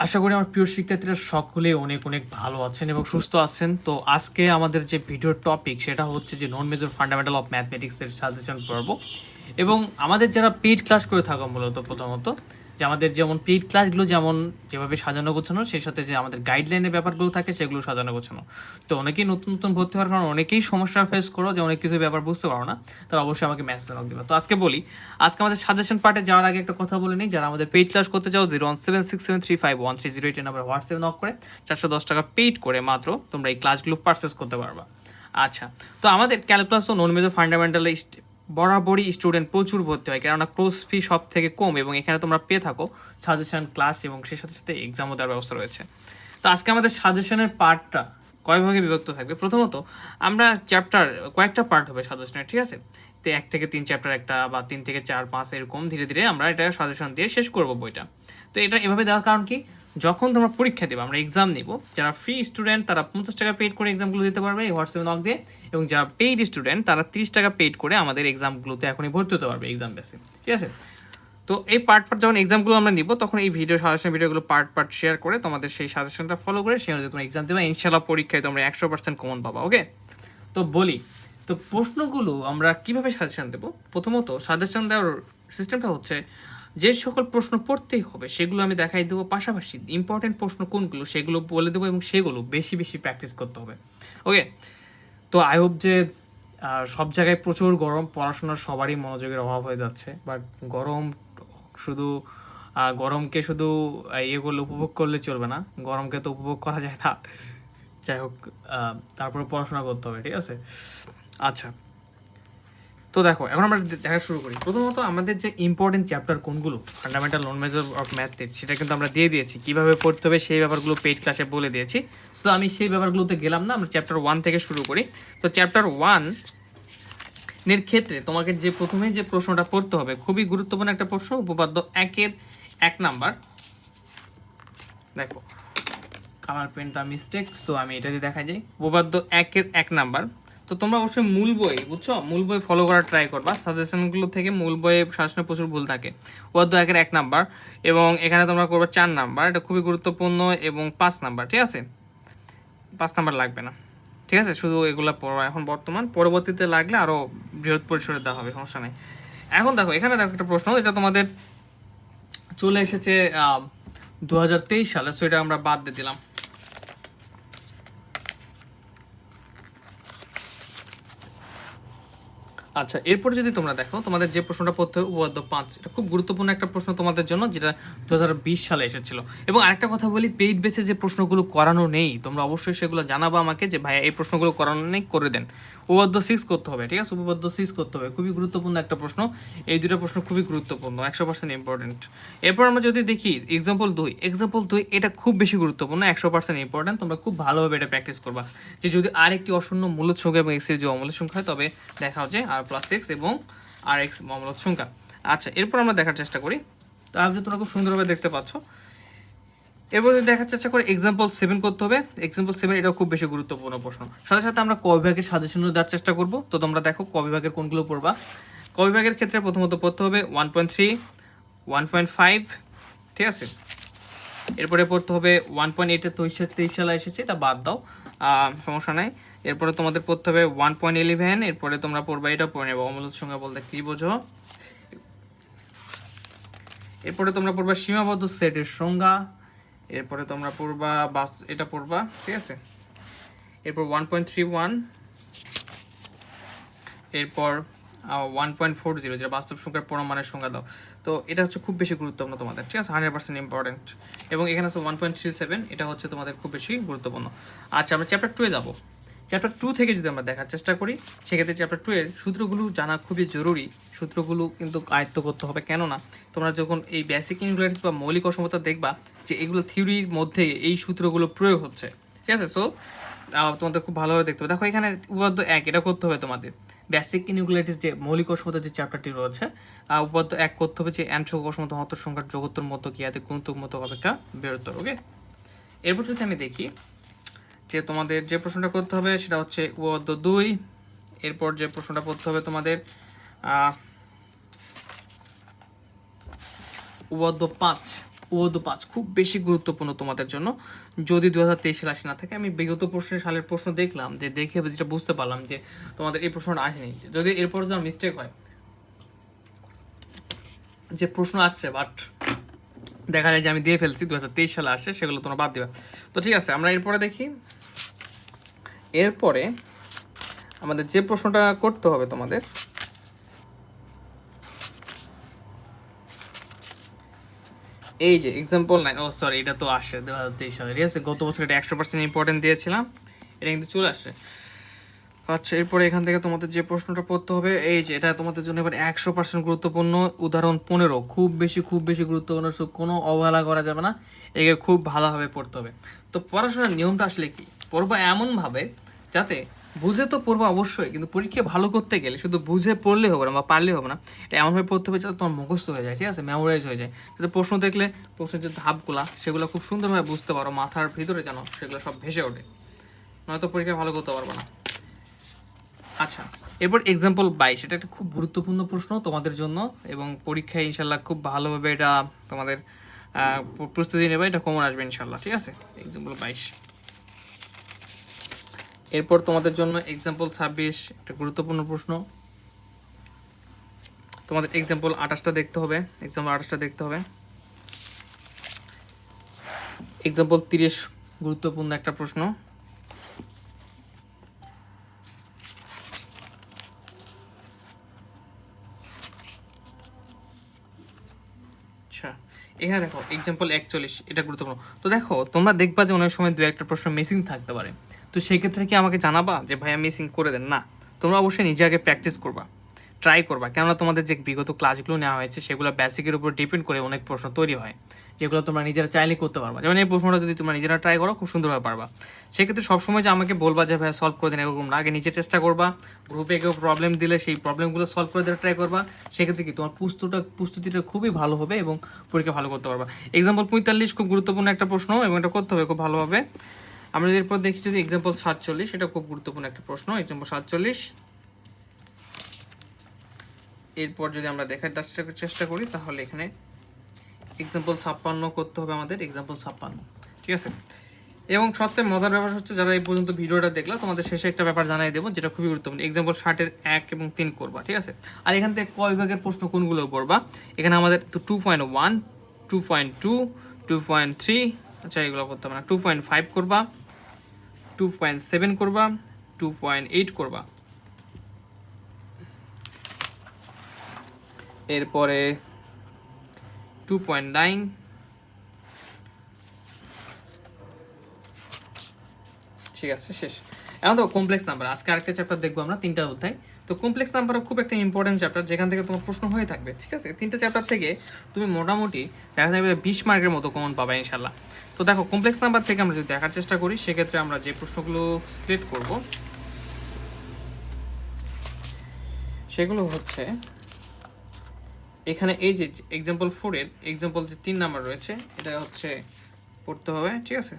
আশা করি আমার প্রিয় শিক্ষার্থীরা সকলেই অনেক অনেক ভালো আছেন এবং সুস্থ আছেন। তো আজকে আমাদের যে ভিডিওর টপিক সেটা হচ্ছে যে নন মেজর ফান্ডামেন্টাল অফ ম্যাথমেটিক্সের সাজেশন পড়ব। এবং আমাদের যারা পেইড ক্লাস করে থাকো মূলত প্রথমত যে আমাদের যেমন পেইড ক্লাসগুলো যেভাবে সাজানো গোছানো, সেই সাথে যে আমাদের গাইডলাইনের ব্যাপারগুলো থাকে সেগুলো সাজানো গোছানো। তো অনেকেই নতুন নতুন ভর্তি হওয়ার কারণে অনেকেই সমস্যা ফেস করো, যে অনেক কিছু ব্যাপার বুঝতে পারো না, তারা অবশ্যই আমাকে মেসেজ নক দিবা। তো আজকে বলি, আজকে আমাদের সাজেশন পার্টে যাওয়ার আগে একটা কথা বলে নিই, যারা আমাদের পেইড ক্লাস করতে চাও 01767351308 নাম্বার হোয়াটসঅ্যাপে নক করে 410 টাকা পেইড করে মাত্র তোমরা এই ক্লাসগুলো পারচেস করতে পারবা। আচ্ছা, তো আমাদের ক্যালকুলাস ও নন মেজর ফান্ডামেন্টালে বরাবরই স্টুডেন্ট প্রচুর ভর্তি হয়, কেননা কোর্স ফি সব থেকে কম এবং এখানে তোমরা পেয়ে থাকো সাজেশন ক্লাস এবং সেই সাথে সাথে এক্সামও দেওয়ার ব্যবস্থা রয়েছে। তো আজকে আমাদের সাজেশনের পার্টটা কয় ভাগে বিভক্ত থাকবে। প্রথমত আমরা চ্যাপ্টার কয়েকটা পার্ট হবে সাজেশনের, ঠিক আছে? তো 1 থেকে 3 চ্যাপ্টার একটা, বা 3 থেকে 4 5 এরকম ধীরে ধীরে আমরা এটা সাজেশন দিয়ে শেষ করব বইটা। তো এটা এভাবে দেওয়ার কারণ কি, যখন তোমরা পরীক্ষা দেবে আমরা এক্সাম নিব, যারা ফ্রি স্টুডেন্ট তারা 50 টাকা পেইড করে এক্সামগুলো দিতে পারবে এই হোয়াটসঅ্যাপে নক দিয়ে, এবং যারা পেইড স্টুডেন্ট তারা 30 টাকা পেইড করে আমাদের এক্সামগুলোতে এখনই ভর্তি হতে পারবে এক্সাম বেসে, ঠিক আছে? তো এই পার্ট যখন এক্সামগুলো আমরা নিব, তখন এই সাজেশন ভিডিওগুলো পার্ট শেয়ার করে তোমাদের সেই সাজেশনটা ফলো করে সেই অনুযায়ী তোমরা এক্সাম দেবে, ইনশাল্লাহ পরীক্ষায় তোমরা 100% কমন পাবা। ওকে, তো বলি, তো প্রশ্নগুলো আমরা কিভাবে সাজেশন দেব। প্রথমত সাজেশন দেওয়ার সিস্টেমটা হচ্ছে, যে সকল প্রশ্ন পড়তেই হবে সেগুলো আমি দেখাই দেবো, পাশাপাশি ইম্পর্টেন্ট প্রশ্ন কোনগুলো সেগুলো বলে দেবো, এবং সেগুলো বেশি বেশি প্র্যাকটিস করতে হবে। ওকে, তো আই হোপ যে সব জায়গায় প্রচুর গরম, পড়াশোনার সবারই মনোযোগের অভাব হয়ে যাচ্ছে, বাট গরম শুধু গরমকে শুধু ইয়ে করলে উপভোগ করলে চলবে না, গরমকে তো উপভোগ করা যায় না। যাই হোক, তারপরে পড়াশোনা করতে হবে, ঠিক আছে? আচ্ছা, তো দেখো এখন আমরা দেখা শুরু করি। প্রথমত আমাদের যে ইম্পর্টেন্ট চ্যাপ্টার কোনগুলো ফান্ডামেন্টাল নন মেজর অফ ম্যাথের, সেটা কিন্তু আমরা দিয়ে দিয়েছি, কিভাবে পড়তে হবে সেই ব্যাপারগুলো পেইড ক্লাসে বলে দিয়েছি। সো আমি সেই ব্যাপারগুলোতে গেলাম না, আমরা চ্যাপ্টার 1 থেকে শুরু করি। তো চ্যাপ্টার 1 এর ক্ষেত্রে তোমাকে যে প্রথমে যে প্রশ্নটা পড়তে হবে, খুবই গুরুত্বপূর্ণ একটা প্রশ্ন, উপপাদ্য 1-এর 1 নাম্বার। দেখো কালার পেনটা মিস্টেক, সো আমি এটা দিয়ে দেখা যায়। উপপাদ্য 1-এর 1 নাম্বার। তো তোমরা অবশ্যই মূল বই, বুঝছো, মূল বই ফলো করার ট্রাই করবা। সাজেশনগুলো থেকে মূল বইয়ে সাজেশনে প্রচুর ভুল থাকে। উপপাদ্য 1-এর 1 নাম্বার, এবং এখানে তোমরা করবে 4 নাম্বার, এটা খুবই গুরুত্বপূর্ণ, এবং 5 নাম্বার, ঠিক আছে? 5 নাম্বার লাগবে না, ঠিক আছে? শুধু এগুলো পড়ো এখন বর্তমান, পরবর্তীতে লাগলে আরও বৃহৎ পরিসরে দেওয়া হবে, সমস্যা নেই। এখন দেখো এখানে দেখো একটা প্রশ্ন, এটা তোমাদের চলে এসেছে 2023 সালে, সো এটা আমরা বাদ দিয়ে দিলাম। আচ্ছা, এরপরে যদি তোমরা দেখো তোমাদের যে প্রশ্নটা পড়তে হবে উপপাদ্য 5, এটা খুব গুরুত্বপূর্ণ একটা প্রশ্ন তোমাদের জন্য, যেটা 2020 সালে এসেছিল। এবং আরেকটা কথা বলি, পেইড বেসে যে প্রশ্নগুলো করানো নেই তোমরা অবশ্যই সেগুলো জানাবা আমাকে, যে ভাইয়া এই প্রশ্নগুলো করানো নেই, করে দেন। উপপাদ্য 6 করতে হবে, ঠিক আছে? উপপাদ্য 6 করতে হবে, খুবই গুরুত্বপূর্ণ একটা প্রশ্ন। এই দুটো প্রশ্ন খুবই গুরুত্বপূর্ণ, 100% ইম্পর্টেন্ট। এরপর আমরা যদি দেখি এক্সাম্পল 2, এটা খুব বেশি গুরুত্বপূর্ণ, 100% ইম্পর্টেন্ট। তোমরা খুব ভালোভাবে এটা প্র্যাকটিস করবা, যে যদি আর একটি অশূন্য মূলদ সংখ্যা এবং এক্স এর যে অমূলদ সংখ্যা হয়, তবে দেখা হচ্ছে r+x এবং r(x) অমূলদ সংখ্যা। আচ্ছা, এরপর আমরা দেখার চেষ্টা করি। তো আপনি তোমরা খুব সুন্দরভাবে দেখতে পাচ্ছ। এরপর যদি দেখার চেষ্টা করি এক্সাম্পল 7 করতে হবে। এক্সাম্পল 7 এটাও খুব বেশি গুরুত্বপূর্ণ প্রশ্ন। সাথে সাথে আমরা ক বিভাগের সাজেশনও দেওয়ার চেষ্টা করব। তো তোমরা দেখো ক বিভাগের কোনগুলো পড়বা। ক বিভাগের ক্ষেত্রে প্রথমত পড়তে হবে 1.3, 1.5, ঠিক আছে? এরপরে পড়তে হবে 1.8, 23 সালে এসেছে, এটা বাদ দাও, সমস্যা নাই। এরপরে তোমাদের পড়তে হবে 1.11, এরপরে তোমরা পড়বা, এটা পড়ে নেবো অমূলদ সংখ্যা বলতে কি বোঝো। এরপরে তোমরা পড়বা সীমাবদ্ধ সেটের সংজ্ঞা। এরপরে তোমরা পড়বা এটা পড়বা, ঠিক আছে? এরপর 1.31, এরপর 1.40, যেটা বাস্তব সংখ্যার পরমাণের সংজ্ঞা দাও। তো এটা হচ্ছে খুব বেশি গুরুত্বপূর্ণ তোমাদের, ঠিক আছে? 100% ইম্পর্টেন্ট। এবং এখানে আছে 1.37, এটা হচ্ছে তোমাদের খুব বেশি গুরুত্বপূর্ণ। আচ্ছা, আমরা চ্যাপ্টার 2 এ যাবো। চ্যাপ্টার 2 থেকে যদি আমরা দেখার চেষ্টা করি, সেক্ষেত্রে চ্যাপ্টার 2 এর সূত্রগুলো জানা খুবই জরুরি। সূত্রগুলো কিন্তু আয়ত্ত করতে হবে, কেননা তোমরা যখন এই বেসিক ইনগ্রেডিয়েন্টস বা মৌলিক অসমতা দেখবা, যে এগুলো থিওরির মধ্যে এই সূত্রগুলো প্রয়োগ হচ্ছে, ঠিক আছে? সো তোমাদের খুব ভালোভাবে দেখতে হবে। দেখো এখানে উপপাদ্য 1, এটা করতে হবে তোমাদের। বেসিক ইনইকুয়ালিটিস যে মৌলিক অসমতা যে চ্যাপ্টারটি রয়েছে, উপপাদ্য 1 করতে হবে, যে এন্ট্রোক অসমতা ধনাত্মক সংখ্যার যোগোত্তর মতো কি আতে গুণোত্তর মতো অপেক্ষা বৃহত্তর। ওকে, এরপর যদি আমি দেখি যে তোমাদের যে প্রশ্নটা করতে হবে সেটা হচ্ছে উপপাদ্য 2। এরপর যে প্রশ্নটা করতে হবে তোমাদের উপপাদ্য 5, ও তো 5 খুব বেশি গুরুত্বপূর্ণ তোমাদের জন্য। যদি 2023 সালে আসে না থাকে, আমি বিগত প্রশ্নের সালের প্রশ্ন দেখলাম, যে দেখে যেটা বুঝতে পারলাম যে তোমাদের এই প্রশ্নটা আসেনি। যদি এরপর যদি মিস্টেক হয় যে প্রশ্ন আসছে বাট দেখা যায় যে আমি দিয়ে ফেলছি 2023 সালে আসে, সেগুলো তোমরা বাদ দিবা। তো ঠিক আছে, আমরা এরপরে দেখি। এরপরে আমাদের যে প্রশ্নটা করতে হবে তোমাদের, এই যে এক্সাম্পল 9, ও সরি, এটা তো আসে 2023 সালে, ঠিক আছে। গত বছর এটা 100% ইম্পর্টেন্ট দিয়েছিলাম, এটা কিন্তু চলে আসছে। আচ্ছা, এরপরে এখান থেকে তোমাদের যে প্রশ্নটা পড়তে হবে, এই যে এটা তোমাদের জন্য এবার 100% গুরুত্বপূর্ণ। উদাহরণ 15, খুব বেশি গুরুত্বপূর্ণ, কোনো অবহেলা করা যাবে না, একে খুব ভালোভাবে পড়তে হবে। তো পড়াশোনার নিয়মটা আসলে কি, পড়বা এমনভাবে যাতে বুঝে তো পড়বো অবশ্যই, কিন্তু পরীক্ষা ভালো করতে গেলে শুধু বুঝে পড়লে হবে না বা পারলে হবে না, এটা এমনভাবে পড়তে হবে যাতে তোমার মুখস্থ হয়ে যায়, ঠিক আছে, মেমোরাইজ হয়ে যায়। যাতে প্রশ্ন দেখলে প্রশ্নের যে ধাপগুলা সেগুলো খুব সুন্দরভাবে বুঝতে পারো, মাথার ভিতরে যেন সেগুলো সব ভেসে ওঠে, নয়তো পরীক্ষা ভালো করতে পারবো না। আচ্ছা, এরপর এক্সাম্পল 22, এটা একটা খুব গুরুত্বপূর্ণ প্রশ্ন তোমাদের জন্য, এবং পরীক্ষায় ইনশাল্লাহ খুব ভালোভাবে এটা তোমাদের প্রস্তুতি নেবে, এটা কমন আসবে ইনশাল্লাহ, ঠিক আছে। এক্সাম্পল 22। এরপর তোমাদের জন্য এক্সাম্পল 26, একটা গুরুত্বপূর্ণ প্রশ্ন। তোমাদের এক্সাম্পল 28টা দেখতে হবে, এক্সাম্পল 30, গুরুত্বপূর্ণ একটা প্রশ্ন। আচ্ছা, এখানে দেখো এক্সাম্পল 41, এটা গুরুত্বপূর্ণ। তো দেখো, তোমরা দেখবা যে অনেক সময় দু একটা প্রশ্ন মিসিং থাকতে পারে, তো সেই ক্ষেত্রে কি আমাকে জানাবা যে ভাইয়া মিসিং করে দেন? না, তোমরা অবশ্যই নিজে আগে প্র্যাকটিস করবা, ট্রাই করবা, কেননা তোমাদের যে বিগত ক্লাসগুলো নেওয়া হয়েছে সেগুলো বেসিকের উপর ডিপেন্ড করে অনেক প্রশ্ন তৈরি হয়, যেগুলো তোমরা নিজেরা চাইলে করতে পারবা। যেমন এই প্রশ্নটা যদি তোমরা নিজেরা ট্রাই করো, খুব সুন্দরভাবে পারবা। সেক্ষেত্রে সবসময় যে আমাকে বলবা যে ভাইয়া সলভ করে দিন, এরকম না, আগে নিজে চেষ্টা করবা। গ্রুপে কেউ প্রবলেম দিলে সেই প্রবলেমগুলো সলভ করে দেওয়ার ট্রাই করবা। সেক্ষেত্রে কি তোমার প্রস্তুতিটা খুবই ভালো হবে এবং পরীক্ষা ভালো করতে পারবা। এক্সাম্পল 45, খুব গুরুত্বপূর্ণ একটা প্রশ্ন, এবং এটা করতে হবে খুব ভালোভাবে। আমরা যদি এরপর দেখি, যদি এক্সাম্পল 47, এটা খুব গুরুত্বপূর্ণ একটা প্রশ্ন, এক্সাম্পল 47। এরপর যদি আমরা দেখার চেষ্টা করি, তাহলে এখানে এক্সাম্পল 56 করতে হবে আমাদের, এক্সাম্পল 56, ঠিক আছে। এবং সবচেয়ে মজার ব্যাপার হচ্ছে, যারা এই পর্যন্ত ভিডিওটা দেখলা, তোমাদের শেষে একটা ব্যাপার জানাই দেবো, যেটা খুবই গুরুত্বপূর্ণ। এক্সাম্পল 60-এর 1 এবং 3 করবা, ঠিক আছে। আর এখান থেকে কয় বিভাগের প্রশ্ন কোনগুলো পড়বা, এখানে আমাদের তো 2.1, 2.2, 2.3, আচ্ছা এগুলো করতে হবে না, 2.5 করবা, 2.7 করবা, 2.8 করবা। এরপরে 2.9, ঠিক আছে, শেষ। এখন তো কমপ্লেক্স নাম্বার, আজকে আরেকটা চ্যাপ্টার দেখবো আমরা, 3টা অধ্যায়। তো কমপ্লেক্স নাম্বারও খুব একটা ইম্পর্টেন্ট চ্যাপ্টার, যেখান থেকে তোমার প্রশ্ন হয়ে থাকবে, ঠিক আছে। 3টা চ্যাপ্টার থেকে তুমি মোটামুটি দেখা যাবে 20 মার্কের মতো কমন পাবে ইনশাল্লাহ। তো দেখো, কমপ্লেক্স নাম্বার থেকে আমরা যদি দেখার চেষ্টা করি, সেক্ষেত্রে আমরা যে প্রশ্নগুলো সিলেক্ট করব সেগুলো হচ্ছে এখানে এই যে এক্সাম্পল 4-এর এক্সাম্পল যে 3 নাম্বার রয়েছে, এটা হচ্ছে পড়তে হবে, ঠিক আছে।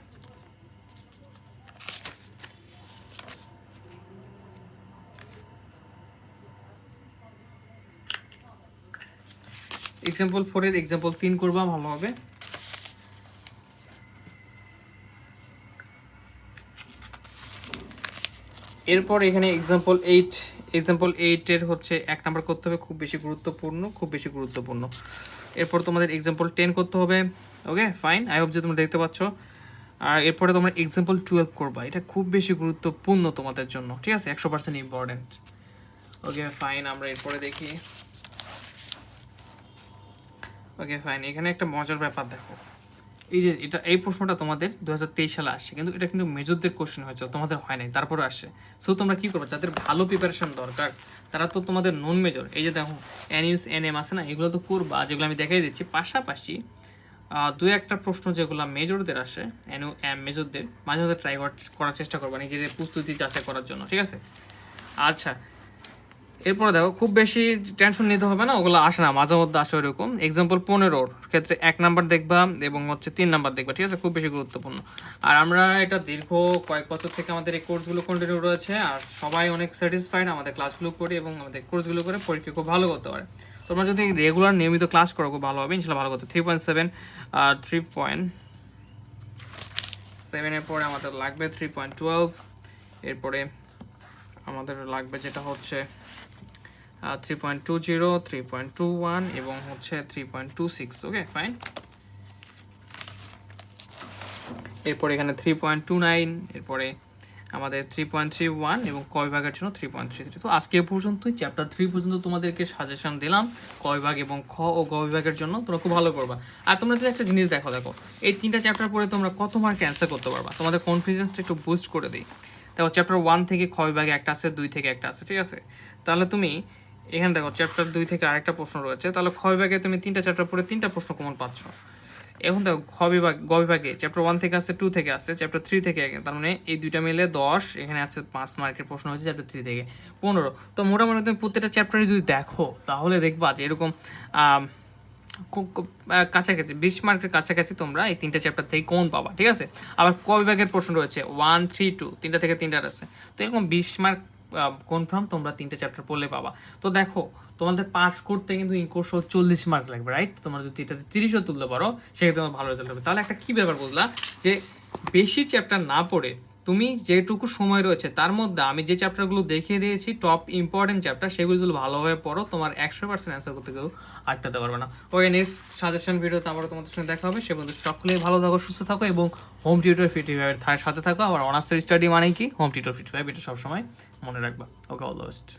এক্সাম্পল 4-এর এক্সাম্পল 3 করবা ভালোভাবে। এরপর এখানে এক্সাম্পল 8-এর হচ্ছে 1 নাম্বার করতে হবে, খুব বেশি গুরুত্বপূর্ণ। এরপর তোমাদের এক্সাম্পল 10 করতে হবে। ওকে ফাইন, আই হোপ যে তোমরা দেখতে পাচ্ছ। আর এরপরে তোমরা এক্সাম্পল 12 করবা, এটা খুব বেশি গুরুত্বপূর্ণ তোমাদের জন্য, ঠিক আছে, 100% ইম্পর্টেন্ট। ওকে ফাইন, আমরা এরপরে দেখি। ওকে ফাইন, এখানে একটা মজার ব্যাপার দেখো, এই যে এই প্রশ্নটা তোমাদের 2023 সালে আসছে, কিন্তু এটা কিন্তু মেজরদের কোশ্চেন হয়েছে, তোমাদের হয় নাই, তারপরে আসছে। সো তোমরা কি করবে, যাদের ভালো প্রিপারেশন দরকার তারা তো তোমাদের নন মেজর, এই যে দেখো এনইউস এনএম আছে না, এগুলো তো করবা, যেগুলো আমি দেখাই দিচ্ছি। পাশাপাশি দু একটা প্রশ্ন যেগুলো মেজরদের আসে, মেজরদের মাঝে মাঝে ট্রাই করার চেষ্টা করবা, নিজেদের প্রস্তুতি যাচাই করার জন্য, ঠিক আছে। আচ্ছা, এরপরে দেখো, খুব বেশি টেনশন নিতে হবে না, ওগুলো আসে না, মাঝে মধ্যে আসে ওরকম। এক্সাম্পল 15-র ক্ষেত্রে 1 নাম্বার দেখবা এবং হচ্ছে 3 নাম্বার দেখবা, ঠিক আছে, খুব বেশি গুরুত্বপূর্ণ। আর আমরা এটা দীর্ঘ কয়েক বছর থেকে আমাদের এই কোর্সগুলো কন্টিনিউ রয়েছে, আর সবাই অনেক স্যাটিসফাইড আমাদের ক্লাসগুলো করে এবং আমাদের কোর্সগুলো করে পরীক্ষা খুব ভালো করতে পারে। তোমরা যদি রেগুলার নিয়মিত ক্লাস করো খুব ভালো হবে, ইনশাল্লাহ ভালো করতে। 3.7 আর 3.7 এর পরে আমাদের লাগবে 3.12, এরপরে আমাদের লাগবে যেটা হচ্ছে 3.20, 3.21 এবং হচ্ছে 3.26। Okay fine. এরপর এখানে 3.29, এরপরে আমাদের 3.31 এবং ক বিভাগের জন্য 3.33। তো আজকে পর্যন্তই চ্যাপ্টার 3 পর্যন্ত তোমাদেরকে সাজেশন দিলাম ক বিভাগ এবং খ ও গ বিভাগের জন্য। তোমরা খুব ভালো করবা। আর তোমরা যদি একটা জিনিস দেখো এই 3টা চ্যাপ্টার পরে তোমরা কত মার্ক অ্যান্সার করতে পারবা, তোমাদের কনফিডেন্সটা একটু বুস্ট করে দিই। দেখো চ্যাপ্টার 1 থেকে খ বিভাগে একটা আছে, 2 থেকে একটা আছে, ঠিক আছে? তাহলে তুমি এখানে দেখো চ্যাপ্টার 2 থেকে আরেকটা প্রশ্ন রয়েছে, তাহলে খ বিভাগে তুমি 3টা চ্যাপ্টার পরে 3টা প্রশ্ন কমন পাচ্ছ। এখন দেখো গ বিভাগে চ্যাপ্টার 1 থেকে আছে, 2 থেকে আছে, চ্যাপ্টার 3 থেকে, তার মানে এই দুইটা মিলে 10, এখানে আছে 5 মার্কের প্রশ্ন হচ্ছে চ্যাপ্টার 3 থেকে 15। তো মোটামুটি তুমি প্রত্যেকটা চ্যাপ্টারে যদি দেখো তাহলে দেখবা যে এরকম কাছাকাছি 20 মার্কের কাছাকাছি তোমরা এই 3টা চ্যাপ্টার থেকে কোন পাবা, ঠিক আছে? আবার ক বিভাগের প্রশ্ন রয়েছে 1, 3, 2, 3টা থেকে 3টার আছে, তো এরকম 20 মার্ক কনফার্ম তোমরা 3টে চ্যাপ্টার পড়লে পাবা। তো দেখো তোমাদের পাস করতে কিন্তু ইনকোর্সল 40 মার্ক লাগবে, রাইট? তোমরা যদি এটাতে 30ও তুলতে পারো সেক্ষেত্রে তোমার ভালো রেজাল্ট হবে। তাহলে একটা কি ব্যাপার বুঝলা, যে বেশি চ্যাপ্টার না পড়ে তুমি যেটুকু সময় রয়েছে তার মধ্যে আমি যে চ্যাপ্টারগুলো দেখিয়ে দিয়েছি টপ ইম্পর্টেন্ট চ্যাপ্টার, সেগুলো যদি ভালোভাবে পড়ো তোমার 100% অ্যান্সার করতে কেউ আটকাতে পারবে না। ওকে, নেক্সট সাজেশন ভিডিওতে আবারও তোমাদের সঙ্গে দেখা হবে। সে পর্যন্ত সকলেই ভালো থাকো, সুস্থ থাকো এবং হোম টিউটর ফ্রি টিউটোরিয়ালের সাথে থাকো। আবার অনার্সের স্টাডি মানে কি, হোম টিউটর ফ্রি টিউটোরিয়াল, এটা সবসময় মনে রাখবা। ওকে, অল দ্য বেস্ট।